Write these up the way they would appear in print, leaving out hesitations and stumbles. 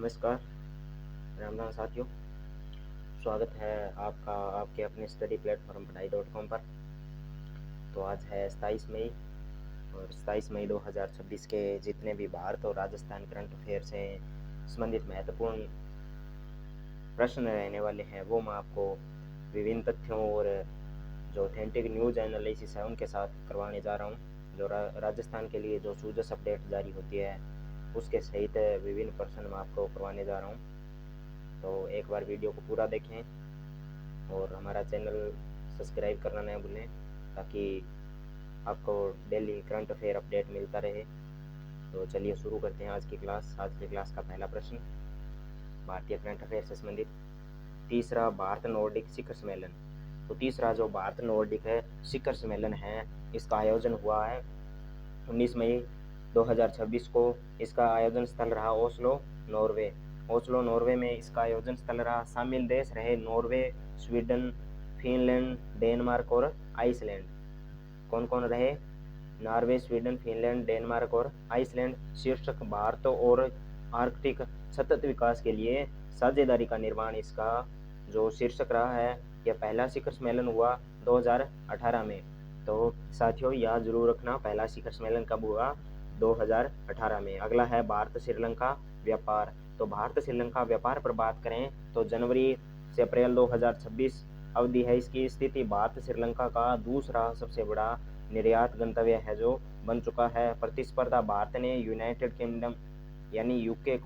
नमस्कार, राम राम साथियों। स्वागत है आपका आपके अपने स्टडी प्लेटफॉर्म पढ़ाई.com पर। तो आज है 27 मई और 27 मई 2026 के जितने भी भारत और राजस्थान करंट अफेयर से संबंधित महत्वपूर्ण प्रश्न रहने वाले हैं वो मैं आपको विभिन्न तथ्यों और जो ऑथेंटिक न्यूज़ एनालिसिस है उनके साथ करवाने जा रहा हूँ। जो राजस्थान के लिए जो सूजस अपडेट जारी होती है उसके सहित विभिन्न प्रश्न मैं आपको करवाने जा रहा हूँ। तो एक बार वीडियो को पूरा देखें और हमारा चैनल सब्सक्राइब करना न भूलें ताकि आपको डेली करंट अफेयर अपडेट मिलता रहे। तो चलिए शुरू करते हैं आज की क्लास। आज की क्लास का पहला प्रश्न भारतीय करंट अफेयर से संबंधित। तीसरा भारत नॉर्डिक शिखर सम्मेलन। तो तीसरा जो भारत नॉर्डिक है शिखर सम्मेलन है इसका आयोजन हुआ है 19 मई 2026 को। इसका आयोजन स्थल रहा ओस्लो नॉर्वे में इसका आयोजन स्थल रहा। शामिल देश रहे नॉर्वे, स्वीडन, फिनलैंड, डेनमार्क और आइसलैंड। कौन कौन रहे? नॉर्वे, स्वीडन, फिनलैंड, डेनमार्क और आइसलैंड। शीर्षक भारत और आर्कटिक सतत विकास के लिए साझेदारी का निर्माण इसका जो शीर्षक रहा है। यह पहला शिखर सम्मेलन हुआ 2018 में। तो साथियों याद जरूर रखना पहला शिखर सम्मेलन कब हुआ? 2018 में। अगला है भारत श्रीलंका व्यापार। तो भारत श्रीलंका व्यापार पर बात करें तो जनवरी से अप्रैल 2026 अवधि है इसकी स्थिति। भारत श्रीलंका का दूसरा सबसे बड़ा निर्यात गंतव्य है जो बन चुका है। प्रतिस्पर्धा भारत ने यूनाइटेड किंगडम यानी यूके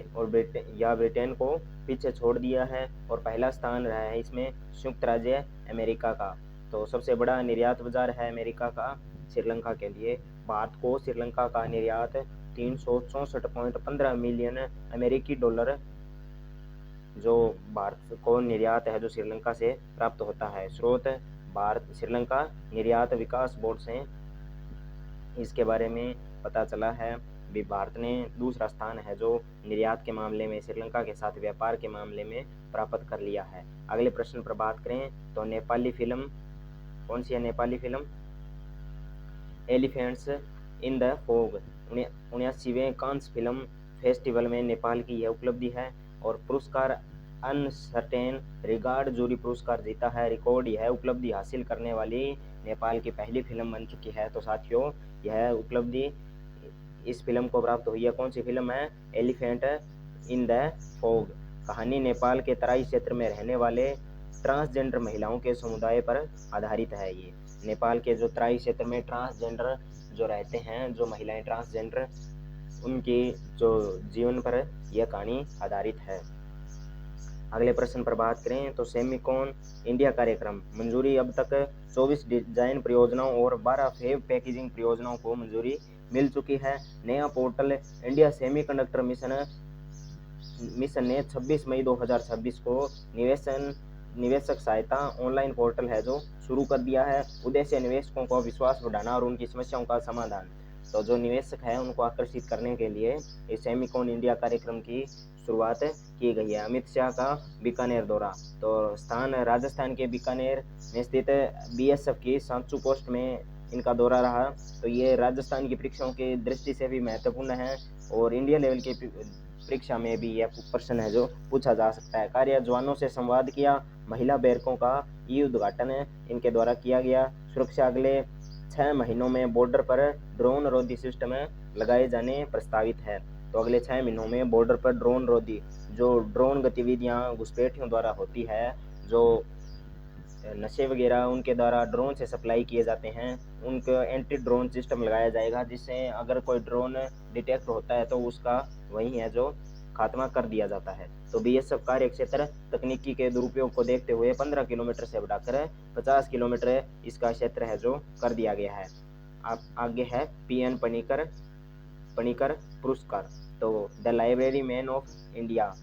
और ब्रिटेन को पीछे छोड़ दिया है और पहला स्थान रहा है इसमें संयुक्त राज्य अमेरिका का। तो सबसे बड़ा निर्यात बाजार है अमेरिका का श्रीलंका के लिए। भारत को श्रीलंका का निर्यात 364.15 मिलियन अमेरिकी डॉलर जो भारत को निर्यात है जो श्रीलंका से प्राप्त होता है। स्रोत भारत श्रीलंका निर्यात विकास बोर्ड से इसके बारे में पता चला है। भी भारत ने दूसरा स्थान है जो निर्यात के मामले में श्रीलंका के साथ व्यापार के मामले में प्राप्त कर लिया है। अगले प्रश्न पर बात करें तो नेपाली फिल्म कौन सी है? Nepali film elephants in the fog 79वें कांस फिल्म फेस्टिवल में नेपाल की यह उपलब्धि है और पुरस्कार अनसर्टेन रिगार्ड जूरी पुरस्कार जीता है। रिकॉर्ड यह उपलब्धि हासिल करने वाली नेपाल की पहली फिल्म बन चुकी है। तो साथियों यह उपलब्धि इस फिल्म को प्राप्त हुई है। कौन सी फिल्म है? Elephant in the fog. कहानी नेपाल के तराई क्षेत्र में रहने वाले ट्रांसजेंडर महिलाओं के समुदाय पर आधारित है। ये नेपाल के जो तराई क्षेत्र में ट्रांसजेंडर जो रहते हैं, जो महिलाएं ट्रांसजेंडर, उनकी जो जीवन पर यह कहानी आधारित है। अगले प्रश्न पर बात करें तो सेमिकॉन इंडिया कार्यक्रम मंजूरी। अब तक 24 डिजाइन परियोजनाओं और 12 फेब पैकेजिंग परियोजनाओं को मंजूरी मिल चुकी है। नया पोर्टल इंडिया सेमीकंडक्टर मिशन ने 26 मई 2026 को निवेशक सहायता ऑनलाइन पोर्टल है जो शुरू कर दिया है। उद्देश्य निवेशकों को विश्वास बढ़ाना और उनकी समस्याओं का समाधान। तो जो निवेशक है उनको आकर्षित करने के लिए इस सेमिकॉन इंडिया कार्यक्रम की शुरुआत की गई है। अमित शाह का बीकानेर दौरा। तो स्थान राजस्थान के बीकानेर में स्थित बीएसएफ की सांचू पोस्ट में इनका दौरा रहा। तो ये राजस्थान की परीक्षाओं की दृष्टि से भी महत्वपूर्ण है और इंडिया लेवल की परीक्षा में भी यह प्रश्न है जो पूछा जा सकता है। कार्य जवानों से संवाद किया। महिला बैरकों का ई उद्घाटन इनके द्वारा किया गया। सुरक्षा अगले 6 महीनों में बॉर्डर पर ड्रोन रोधी सिस्टम लगाए जाने प्रस्तावित है। तो अगले 6 महीनों में बॉर्डर पर ड्रोन रोधी जो ड्रोन गतिविधियां घुसपैठियों द्वारा होती है, जो नशे वगैरह उनके द्वारा ड्रोन से सप्लाई किए जाते हैं, उनका एंटी ड्रोन सिस्टम लगाया जाएगा जिससे अगर कोई ड्रोन डिटेक्ट होता है तो उसका वही है जो खात्मा कर दिया जाता है। तो बीएसएफ कार्य क्षेत्र तकनीकी के दुरुपयोग को देखते हुए 15 किलोमीटर से बढ़ाकर 50 किलोमीटर इसका क्षेत्र है जो कर दिया गया है। आप आगे है पीएन पनिकर पुरस्कार। तो the library man of India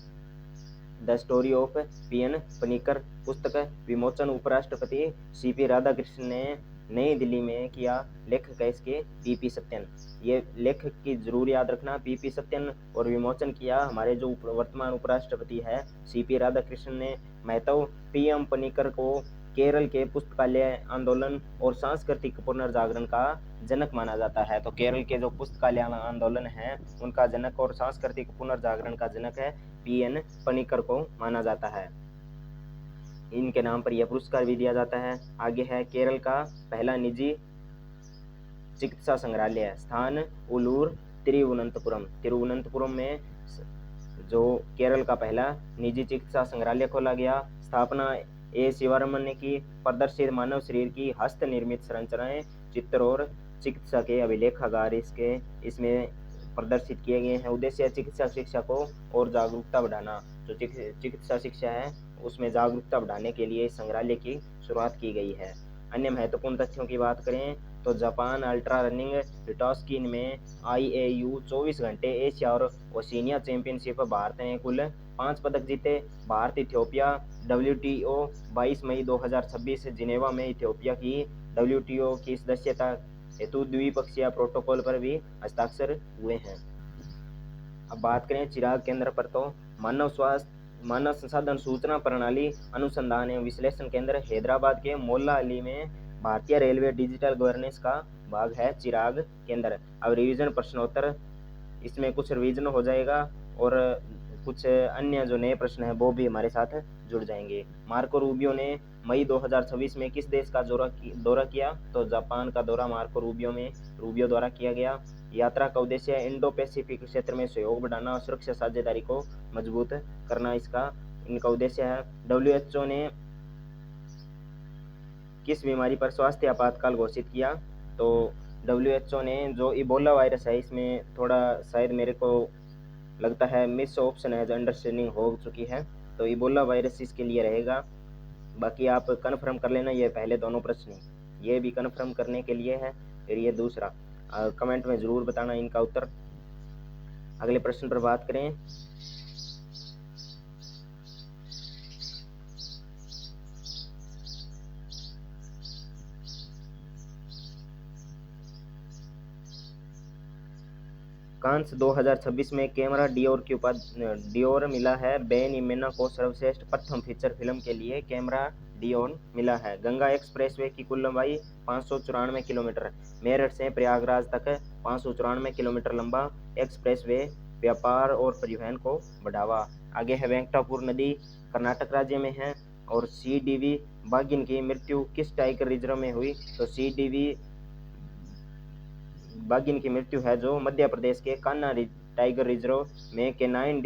the story of PN Panicker पुस्तक विमोचन उपराष्ट्रपति सीपी राधाकृष्णन ने नई दिल्ली में किया। लेखक है इसके पीपी सत्यन। ये लेखक की जरूर याद रखना पीपी सत्यन। और विमोचन किया हमारे जो वर्तमान उपराष्ट्रपति है सीपी राधाकृष्णन ने। महत्व पीएम पनिकर को केरल के पुस्तकालय आंदोलन और सांस्कृतिक पुनर्जागरण का जनक माना जाता है। तो केरल के जो पुस्तकालय आंदोलन है उनका जनक और सांस्कृतिक पुनर्जागरण का जनक है पीएन पनिकर को माना जाता है। इनके नाम पर यह पुरस्कार भी दिया जाता है। आगे है केरल का पहला निजी चिकित्सा संग्रहालय, स्थान उलूर तिरुवनंतपुरम। तिरुवनंतपुरम में जो केरल का पहला निजी चिकित्सा संग्रहालय खोला गया। स्थापना ए शिवरामन ने की। प्रदर्शित मानव शरीर की हस्त निर्मित संरचनाएं, चित्र और चिकित्सा के अभिलेखागार इसमें प्रदर्शित किए गए हैं। उद्देश्य चिकित्सा शिक्षा को और जागरूकता बढ़ाना। जो चिकित्सा शिक्षा है उसमें जागरूकता बढ़ाने के लिए इस संग्रहालय की शुरुआत की गई है। अन्य महत्वपूर्ण तथ्यों की बात करें तो जापान अल्ट्रा रनिंग रिटॉस्किन में IAU 24 घंटे एशिया और ओशिनिया चैंपियनशिप भारत ने कुल 5 पदक जीते। भारत इथियोपिया WTO 22 मई 2026 जिनेवा में इथियोपिया की WTO की सदस्यता हेतु द्विपक्षीय प्रोटोकॉल पर भी हस्ताक्षर हुए हैं। अब बात करें चिराग केंद्र पर तो मानव संसाधन सूचना प्रणाली अनुसंधान एवं विश्लेषण केंद्र हैदराबाद के मोल्ला अली में भारतीय रेलवे डिजिटल गवर्नेंस का भाग है चिराग केंद्र। अब रिवीजन प्रश्नोत्तर, इसमें कुछ रिवीजन हो जाएगा और कुछ अन्य जो नए प्रश्न हैं वो भी हमारे साथ जुड़ जाएंगे। मार्को रूबियो ने मई 2026 में किस देश का दौरा किया? तो जापान का दौरा मार्को रूबियो द्वारा किया गया। यात्रा का उद्देश्य इंडो पैसिफिक क्षेत्र में सहयोग बढ़ाना और सुरक्षा साझेदारी को मजबूत करना इनका उद्देश्य है। WHO ने किस बीमारी पर स्वास्थ्य आपातकाल घोषित किया? तो WHO ने जो इबोला वायरस है, इसमें थोड़ा शायद मेरे को लगता है मिस ऑप्शन है, जो अंडरस्टैंडिंग हो चुकी है, तो इबोला वायरस इसके लिए रहेगा। बाकी आप कन्फर्म कर लेना, ये पहले दोनों प्रश्न ये भी कन्फर्म करने के लिए है। फिर ये दूसरा कमेंट में ज़रूर बताना इनका उत्तर। अगले प्रश्न पर बात करें। कांस 2026 में कैमरा डियोर मिला है। बेन इमेना को सर्वश्रेष्ठ प्रथम फीचर फिल्म के लिए कैमरा डियोर मिला है। गंगा एक्सप्रेसवे की कुल लंबाई 594 किलोमीटर। मेरठ से प्रयागराज तक 594 किलोमीटर लंबा एक्सप्रेसवे व्यापार और परिवहन को बढ़ावा। आगे है वेंकटापुर नदी कर्नाटक राज्य में है। और CDV बाघिन की मृत्यु किस टाइगर रिजर्व में हुई? तो CDV बाघिन की मृत्यु है जो मध्य प्रदेश के कान्हा टाइगर रिजर्व में केनाइन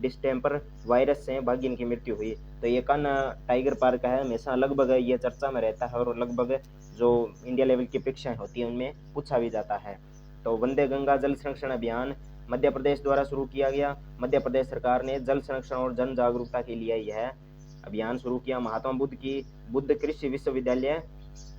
डिस्टेम्पर वायरस से बाघिन की मृत्यु हुई। तो ये कान्हा टाइगर पार्क है, हमेशा लगभग ये चर्चा में रहता है और लगभग जो इंडिया लेवल की परीक्षाएं होती हैं उनमें पूछा भी जाता है। तो वंदे गंगा जल संरक्षण अभियान मध्य प्रदेश द्वारा शुरू किया गया। मध्य प्रदेश सरकार ने जल संरक्षण और जन जागरूकता के लिए यह अभियान शुरू किया। महात्मा बुद्ध कृषि विश्वविद्यालय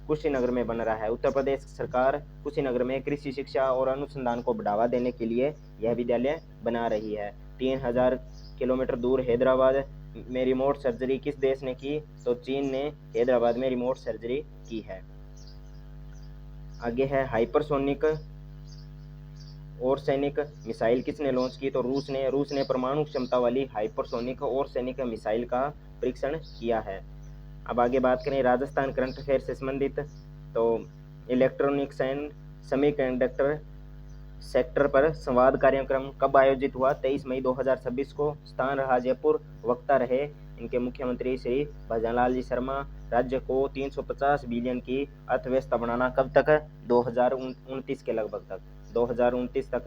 कुशीनगर में बन रहा है। उत्तर प्रदेश सरकार कुशीनगर में कृषि शिक्षा और अनुसंधान को बढ़ावा देने के लिए यह विद्यालय बना रही है। 3000 किलोमीटर दूर हैदराबाद में रिमोट सर्जरी किस देश ने की? तो चीन ने हैदराबाद में रिमोट सर्जरी की है। आगे है हाइपरसोनिक और सैनिक मिसाइल किसने लॉन्च की? तो रूस ने परमाणु क्षमता वाली हाइपरसोनिक और सैनिक मिसाइल का परीक्षण किया है। अब आगे बात करें राजस्थान करंट अफेयर से संबंधित। तो इलेक्ट्रॉनिक्स एंड सेमीकंडक्टर सेक्टर पर संवाद कार्यक्रम कब आयोजित हुआ? 23 मई 2026 को। स्थान रहा जयपुर। वक्ता रहे इनके मुख्यमंत्री श्री भजनलाल जी शर्मा। राज्य को 350 बिलियन की अर्थव्यवस्था बनाना कब तक? 2029 के लगभग तक। 2029 तक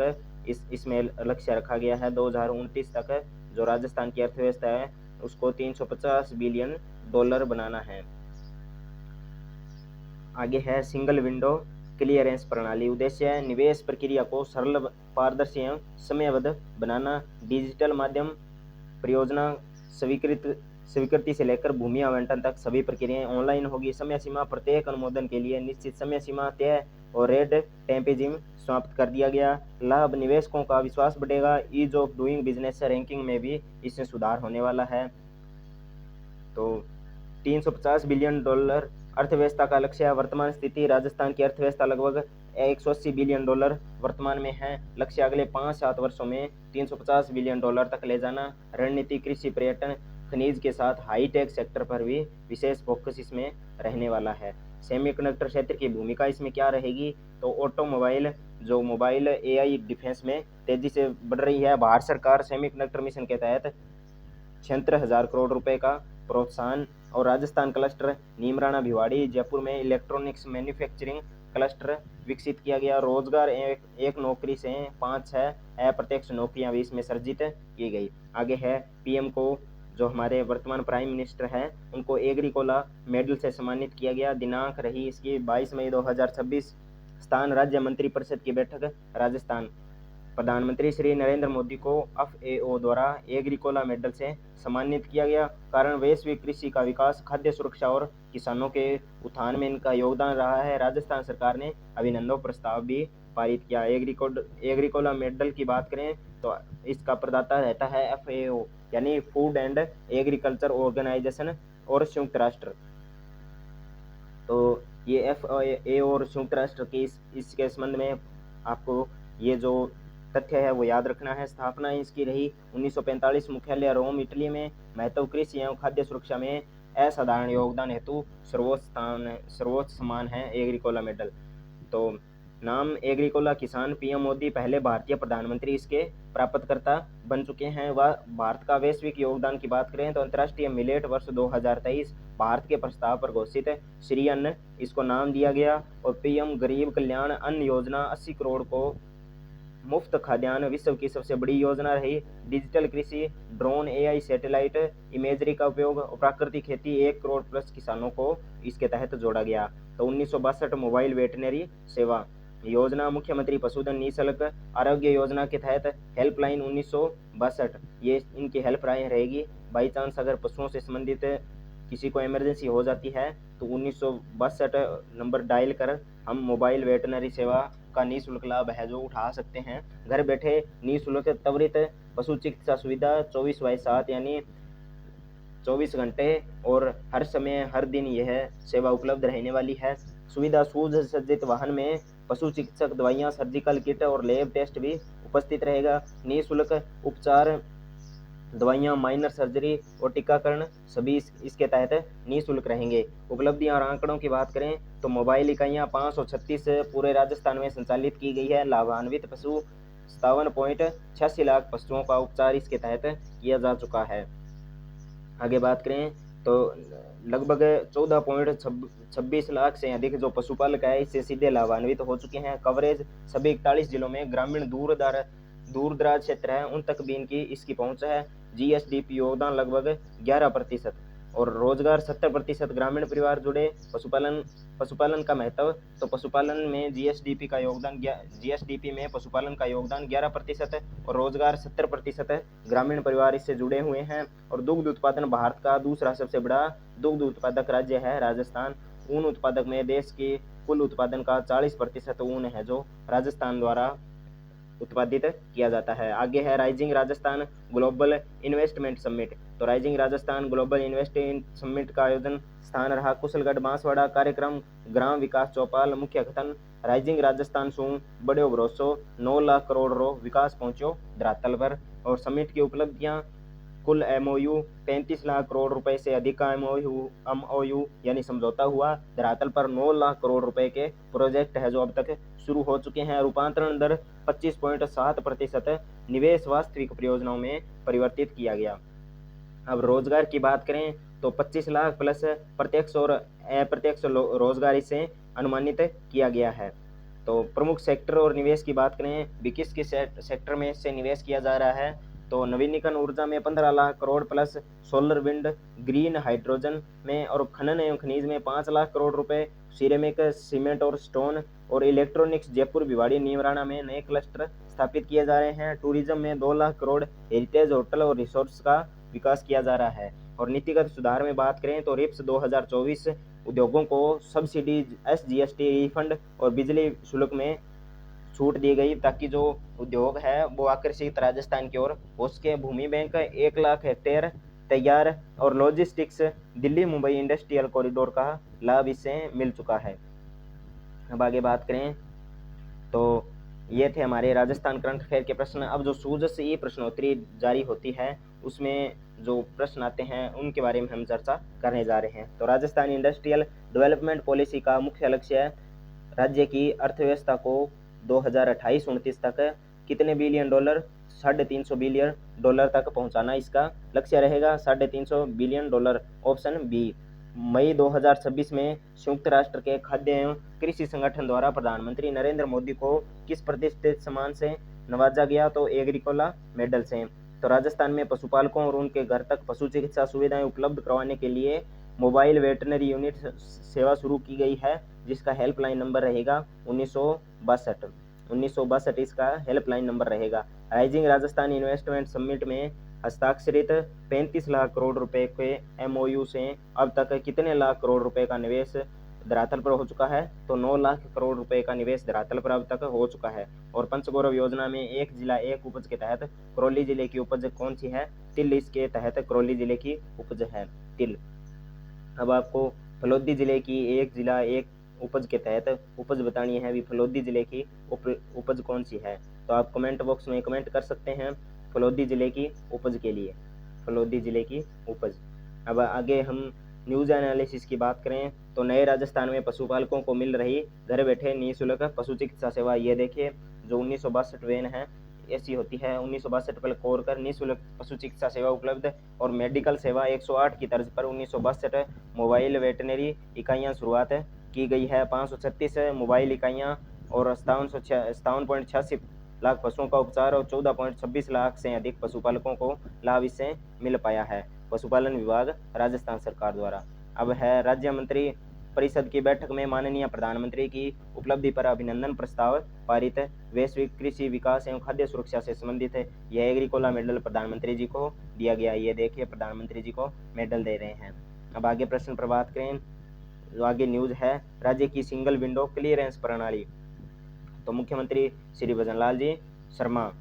इसमें लक्ष्य रखा गया है। 2029 तक जो राजस्थान की अर्थव्यवस्था है उसको 350 बिलियन डॉलर बनाना है। आगे है सिंगल विंडो क्लियरेंस प्रणाली। उद्देश्य निवेश प्रक्रिया को सरल, पारदर्शी एवं समयबद्ध बनाना। डिजिटल माध्यम परियोजना स्वीकृति से लेकर भूमि आवंटन तक सभी प्रक्रियाएं ऑनलाइन होगी। समय सीमा प्रत्येक अनुमोदन के लिए निश्चित समय सीमा तय और रेड टेपिज्म समाप्त कर दिया गया। लाभ निवेशकों का विश्वास बढ़ेगा। Ease of doing business ranking में भी इसमें सुधार होने वाला है। तो 350 बिलियन डॉलर अर्थव्यवस्था का लक्ष्य है। वर्तमान स्थिति राजस्थान की अर्थव्यवस्था लगभग 180 बिलियन डॉलर वर्तमान में है। लक्ष्य अगले 5-7 वर्षों में 350 बिलियन डॉलर तक ले जाना। रणनीति कृषि पर्यटन खनिज के साथ हाईटेक सेक्टर पर भी विशेष फोकस इसमें रहने वाला है। सेमीकंडक्टर क्षेत्र की भूमिका इसमें क्या रहेगी, तो ऑटोमोबाइल, जो मोबाइल एआई डिफेंस में तेजी से बढ़ रही है। भारत सरकार सेमीकंडक्टर मिशन के तहत 76,000 करोड़ रुपए का प्रोत्साहन, और राजस्थान क्लस्टर नीमराणा भिवाड़ी जयपुर में इलेक्ट्रॉनिक्स मैन्युफैक्चरिंग क्लस्टर विकसित किया गया। रोजगार एक नौकरी से 5-6 अप्रत्यक्ष नौकरियां भी इसमें सृजित की गई। आगे है पीएम को, जो हमारे वर्तमान प्राइम मिनिस्टर हैं, उनको एग्रीकोला मेडल से सम्मानित किया गया। दिनांक रही इसकी 22 मई 2026। स्थान राज्य मंत्रिपरिषद की बैठक राजस्थान। प्रधानमंत्री श्री नरेंद्र मोदी को एफएओ द्वारा एग्रीकोला मेडल से सम्मानित किया गया। कारण वैश्विक कृषि का विकास, खाद्य सुरक्षा और किसानों के उत्थान में इनका योगदान रहा है। राजस्थान सरकार ने अभिनंदन प्रस्ताव भी पारित किया। एग्रीकोला मेडल की बात करें तो इसका प्रदाता रहता है एफएओ, यानी फूड एंड एग्रीकल्चर ऑर्गेनाइजेशन और संयुक्त राष्ट्र। तो ये एफएओ और संयुक्त राष्ट्र की इसके संबंध में आपको ये जो तथ्य है वो याद रखना है। स्थापना इसकी रही 1945। मुख्यालय रोम इटली में। महत्व कृषि एवं खाद्य सुरक्षा में असाधारण योगदान हेतु सर्वोच्च सम्मान है एग्रीकोला मेडल। तो नाम एग्रीकोला किसान, पीएम मोदी पहले भारतीय प्रधानमंत्री इसके प्राप्तकर्ता बन चुके हैं। वह भारत का वैश्विक योगदान की बात करें तो अंतर्राष्ट्रीय मिलेट वर्ष 2023 भारत के प्रस्ताव पर घोषित श्री अन्न इसको नाम दिया गया। और पीएम गरीब कल्याण अन्न योजना 80 करोड़ को मुफ्त खाद्यान्न विश्व की सबसे बड़ी योजना रही। डिजिटल कृषि, ड्रोन, एआई, सैटेलाइट इमेजरी का उपयोग, प्राकृतिक खेती 1 करोड़ प्लस किसानों को इसके तहत जोड़ा गया। तो 1962 मोबाइल वेटनरी सेवा योजना, मुख्यमंत्री पशुधन निःशुल्क आरोग्य योजना के तहत हेल्पलाइन 1962, ये इनकी हेल्पलाइन रहेगी। बाई चांस अगर पशुओं से संबंधित किसी को इमरजेंसी हो जाती है तो 1962 नंबर डायल कर हम मोबाइल वेटनरी सेवा का निःशुल्क लाभ है जो उठा सकते हैं। घर बैठे निःशुल्क त्वरित पशु चिकित्सा सुविधा 24/7 यानी 24 घंटे और हर समय हर दिन यह सेवा उपलब्ध रहने वाली है। सुविधा सुसज्जित वाहन में पशु चिकित्सक दवाइयाँ, सर्जिकल किट और लैब टेस्ट भी उपस्थित रहेगा। निःशुल्क उपचार, दवाइयाँ, माइनर सर्जरी और टीकाकरण सभी इसके तहत निःशुल्क रहेंगे। उपलब्धियां और आंकड़ों की बात करें तो मोबाइल इकाइयाँ 536 पूरे राजस्थान में संचालित की गई है। लाभान्वित पशु 57.86 लाख पशुओं का उपचार इसके तहत किया जा चुका है। आगे बात करें तो लगभग 14.26 लाख से अधिक जो पशुपालक है इससे सीधे लाभान्वित हो चुके हैं। कवरेज सभी 41 जिलों में, ग्रामीण दूर दराज क्षेत्र है उन तक भी इसकी पहुंच है। जीएसडीपी योगदान लगभग 11% और रोजगार 70%। ग्रामीण परिवार जुड़े। पशुपालन का महत्व, तो पशुपालन में जीएसडीपी में पशुपालन का योगदान 11% और रोजगार 70%। ग्रामीण परिवार इससे जुड़े हुए हैं। और दुग्ध उत्पादन, भारत का दूसरा सबसे बड़ा दुग्ध उत्पादक राज्य है राजस्थान। ऊन उत्पादक में देश की कुल उत्पादन का 40% ऊन है जो राजस्थान द्वारा उत्पादित किया जाता है। आगे है rising Rajasthan global investment summit. तो rising Rajasthan global investment summit का आयोजन स्थान रहा कुशलगढ़ बांसवाड़ा। कार्यक्रम ग्राम विकास चौपाल। मुख्य कथन, राइजिंग राजस्थान सू बड़ो भरोसो 9 लाख करोड़ रो विकास पहुंचो धरातल पर। और समिट की उपलब्धियां, कुल एमओयू 35 लाख करोड़ रुपए से अधिक का एमओयू यानी समझौता हुआ। धरातल पर 9 लाख करोड़ रुपए के प्रोजेक्ट है जो अब तक शुरू हो चुके हैं। रूपांतरण दर 25.7%। निवेश वास्तविक परियोजनाओं में परिवर्तित किया गया। अब रोजगार की बात करें तो 25 लाख प्लस प्रत्यक्ष और अप्रत्यक्ष रोजगार इसे अनुमानित किया गया है। तो प्रमुख सेक्टर और निवेश की बात करें, किस सेक्टर में इससे निवेश किया जा रहा है, तो नवीनीकरण ऊर्जा में 15 lakh crore plus, solar wind, green hydrogen में और खनन एवं खनिज में 5 लाख करोड़ रुपए, सिरेमिक, सीमेंट और स्टोन और इलेक्ट्रॉनिक्स जयपुर, भिवाड़ी, नीमराणा में नए क्लस्टर स्थापित किए जा रहे हैं। टूरिज्म में 2 लाख करोड़, हेरिटेज होटल और रिसोर्ट्स का विकास किया जा रहा है। और नीतिगत सुधार में बात करें तो रिप्स 2024 उद्योगों को सब्सिडी, एसजीएसटी रिफंड और बिजली शुल्क में छूट दी गई ताकि जो उद्योग है वो आकर्षित राजस्थान की ओर हो सके। भूमि बैंक 1 लाख हेक्टेयर तैयार और logistics Delhi Mumbai industrial corridor का लाभ इससे मिल चुका है। अब आगे बात करें तो ये थे हमारे राजस्थान करंट अफेयर के प्रश्न। अब जो सूझ से ये प्रश्नोत्तरी जारी होती है उसमें जो प्रश्न आते हैं उनके बारे में हम चर्चा करने जा रहे हैं। तो राजस्थान इंडस्ट्रियल डेवलपमेंट पॉलिसी का मुख्य लक्ष्य है राज्य की अर्थव्यवस्था को 2028-29 तक कितने बिलियन डॉलर, $350 बिलियन तक पहुंचाना इसका लक्ष्य रहेगा, $350 बिलियन। Option B. मई 2026 में संयुक्त राष्ट्र के खाद्य एवं कृषि संगठन द्वारा प्रधानमंत्री नरेंद्र मोदी को किस प्रतिष्ठित सम्मान से नवाजा गया? तो एग्रीकोला मेडल से। तो राजस्थान में पशुपालकों और उनके घर तक पशु चिकित्सा सुविधाएं उपलब्ध करवाने के लिए मोबाइल वेटनरी यूनिट सेवा शुरू की गई है, जिसका हेल्पलाइन नंबर रहेगा 1962 इसका हेल्पलाइन नंबर रहेगा। राइजिंग राजस्थान इन्वेस्टमेंट समिट में हस्ताक्षरित 35 लाख करोड़ रुपए के MOU से अब तक कितने लाख करोड़ रुपए का निवेश धरातल पर हो चुका है? तो 9 लाख करोड़ रुपए का निवेश धरातल पर अब तक हो चुका है। और पंचगौरव योजना में एक जिला एक उपज के तहत करौली जिले की उपज कौन सी है? तिल इसके तहत करौली जिले की उपज है तिल। अब आपको फलोदी जिले की एक जिला एक उपज के तहत उपज बतानी है। अभी फलोदी जिले की उपज कौन सी है? तो आप कमेंट बॉक्स में कमेंट कर सकते हैं फलोदी जिले की उपज के लिए, फलोदी जिले की उपज। अब आगे हम न्यूज़ एनालिसिस की बात करें तो नए राजस्थान में पशुपालकों को मिल रही घर बैठे निःशुल्क पशु चिकित्सा सेवा। ये देखिए जो 1962 वैन है ऐसी होती है, 1962 पर कोर कर निःशुल्क पशु चिकित्सा सेवा उपलब्ध और मेडिकल सेवा 108 की तर्ज पर 1962 मोबाइल वेटनरी इकाइयाँ शुरुआत की गई है। 536 मोबाइल इकाइयाँ और 57.86 लाख पशुओं का उपचार और 14.26 लाख से अधिक पशुपालकों को लाभ इससे मिल पाया है पशुपालन विभाग राजस्थान सरकार द्वारा। अब है राज्य मंत्री परिषद की बैठक में माननीय प्रधानमंत्री की उपलब्धि पर अभिनंदन प्रस्ताव पारित। वैश्विक कृषि विकास एवं खाद्य सुरक्षा से संबंधित है। यह एग्रीकोला मेडल प्रधानमंत्री जी को दिया गया। ये देखिए प्रधानमंत्री जी को मेडल दे रहे हैं। अब आगे प्रश्न पर बात करें, जो आगे न्यूज है राज्य की सिंगल विंडो क्लियरेंस प्रणाली, तो मुख्यमंत्री श्री भजनलाल जी शर्मा।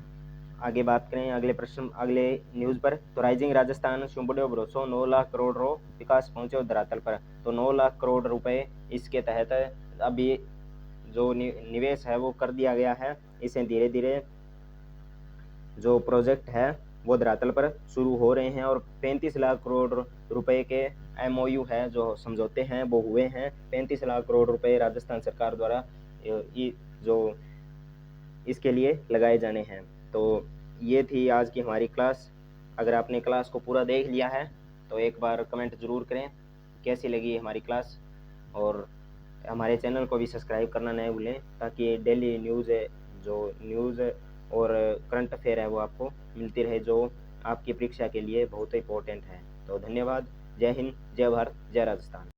आगे बात करें अगले प्रश्न अगले न्यूज़ पर, तो राइजिंग राजस्थान शुंबड़ियों भरोसों 9 लाख करोड़ रो विकास पहुंचे धरातल पर। तो 9 लाख करोड़ रुपए इसके तहत अभी जो निवेश है वो कर दिया गया है। इसे धीरे धीरे जो प्रोजेक्ट है वो धरातल पर शुरू हो रहे हैं और 35 लाख करोड़ रुपए के MOU है जो समझौते हैं वो हुए हैं। 35 लाख करोड़ रुपए राजस्थान सरकार द्वारा जो इसके लिए लगाए जाने हैं। तो ये थी आज की हमारी क्लास। अगर आपने क्लास को पूरा देख लिया है तो एक बार कमेंट ज़रूर करें कैसी लगी हमारी क्लास, और हमारे चैनल को भी सब्सक्राइब करना नहीं भूलें ताकि डेली न्यूज़ और करंट अफेयर है वो आपको मिलती रहे, जो आपकी परीक्षा के लिए बहुत इंपॉर्टेंट है। तो धन्यवाद। जय हिंद, जय भारत, जय राजस्थान।